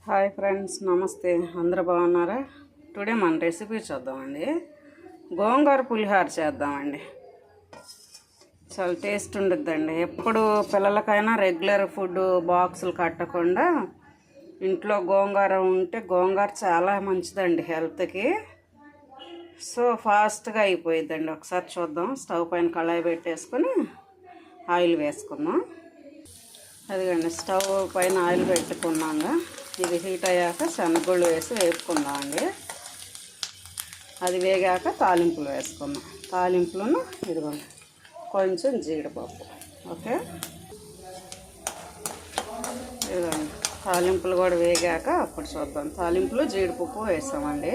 Hi friends, నమస్తే. అందరూ బాగున్నారా? టుడే మన రెసిపీ చూద్దామండి. గోంగూర పులిహోర చేద్దామండి. చాలా టేస్ట్ ఉంటుందండి. ఎప్పుడు పిల్లలకైనా రెగ్యులర్ ఫుడ్ బాక్సులు కట్టకుండా ఇంట్లో గోంగూర ఉంటే గోంగూర చాలా మంచిదండి హెల్త్కి. సో ఫాస్ట్గా అయిపోయిద్దండి. ఒకసారి చూద్దాం. స్టవ్ పైన కళాయి పెట్టేసుకొని ఆయిల్ వేసుకుందాం. అదిగండి, స్టవ్ పైన ఆయిల్ పెట్టుకున్నాక ఇది హీట్ అయ్యాక శనగగుళ్ళు వేసి వేపుకుందామండి. అది వేగాక తాలింపులు వేసుకుందాం. తాలింపులను ఇదిగోండి కొంచెం జీడిపప్పు. ఓకే, ఇదిగోండి తాలింపులు కూడా వేగాక అప్పుడు చూద్దాం. తాలింపులు జీడిపప్పు వేసామండి.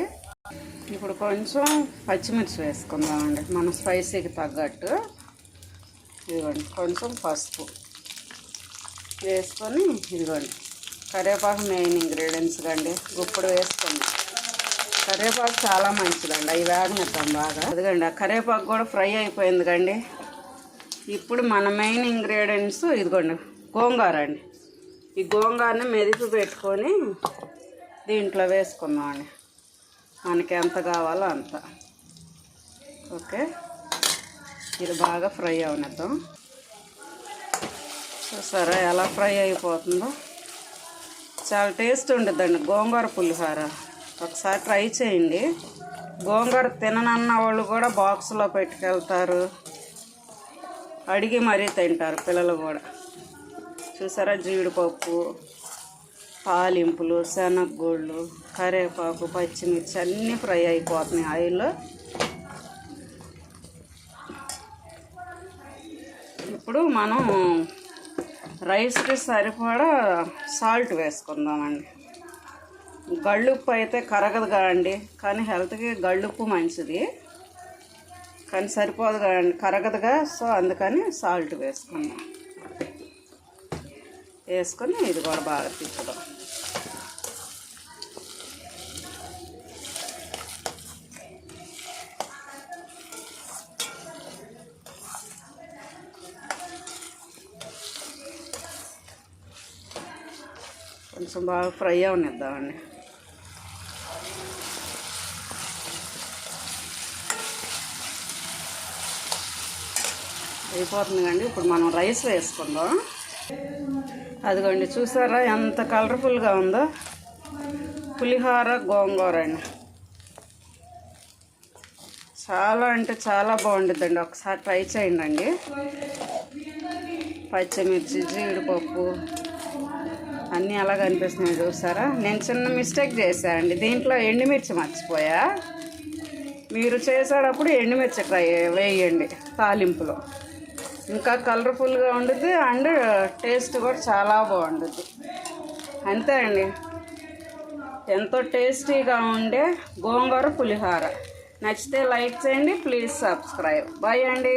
ఇప్పుడు కొంచెం పచ్చిమిర్చి వేసుకుందామండి మన స్పైసీకి తగ్గట్టు. ఇదిగోండి కొంచెం పసుపు వేసుకొని, ఇదిగోండి కరివేపాకు మెయిన్ ఇంగ్రీడియంట్స్ కండి. గుప్పుడు వేసుకుందాం. కరివేపాకు చాలా మంచిదండి. అవి వేగనిద్దాం బాగా. అదిగండి ఆ కరివేపాకు కూడా ఫ్రై అయిపోయింది కండి. ఇప్పుడు మన మెయిన్ ఇంగ్రీడియంట్స్ ఇదిగోండి గోంగూర అండి. ఈ గోంగూరని మెదిపి పెట్టుకొని దీంట్లో వేసుకుందామండి. మనకి ఎంత కావాలో అంత. ఓకే, ఇది బాగా ఫ్రై అవనిద్దాం. చూసారా ఎలా ఫ్రై అయిపోతుందో? చాలా టేస్ట్ ఉంటుందండి గోంగూర పులిహోర. ఒకసారి ట్రై చేయండి. గోంగూర తిననన్న వాళ్ళు కూడా బాక్స్లో పెట్టుకెళ్తారు, అడిగి మరీ తింటారు పిల్లలు కూడా. చూసారా, జీడిపప్పు, తాలింపులు, శనగగుళ్ళు, కరివేపాకు, పచ్చిమిర్చి అన్నీ ఫ్రై అయిపోతున్నాయి ఆయిల్లో. ఇప్పుడు మనం రైస్కి సరిపడా సాల్ట్ వేసుకుందామండి. గళ్ళుప్పు అయితే కరగదు కాండి, కానీ హెల్త్కి గళ్ళుప్పు మంచిది, కానీ సరిపోదు కాండి, కరగదుగా. సో అందుకని సాల్ట్ వేసుకుందాం. వేసుకొని ఇది కూడా బాగా తిప్పుదాం. కొంచెం బాగా ఫ్రై అవనిద్దామండి. అయిపోతుంది కండి. ఇప్పుడు మనం రైస్ వేసుకుందాం. అదిగోండి చూసారా ఎంత కలర్ఫుల్గా ఉందో. పులిహోర గోంగూర అండి. చాలా అంటే చాలా బాగుంటుందండి. ఒకసారి ట్రై చేయండి. పచ్చిమిర్చి, జీడిపప్పు అన్నీ అలా కనిపిస్తున్నాయి చూసారా. నేను చిన్న మిస్టేక్ చేశానండి. దీంట్లో ఎండుమిర్చి మర్చిపోయా. మీరు చేసేటప్పుడు ఎండుమిర్చి వేయండి తాలింపులో. ఇంకా కలర్ఫుల్గా ఉంటుంది అండ్ టేస్ట్ కూడా చాలా బాగుంటుంది. అంతే అండి, ఎంతో టేస్టీగా ఉండే గోంగూర పులిహోర. నచ్చితే లైక్ చేయండి, ప్లీజ్ సబ్స్క్రైబ్. బాయ్ అండి.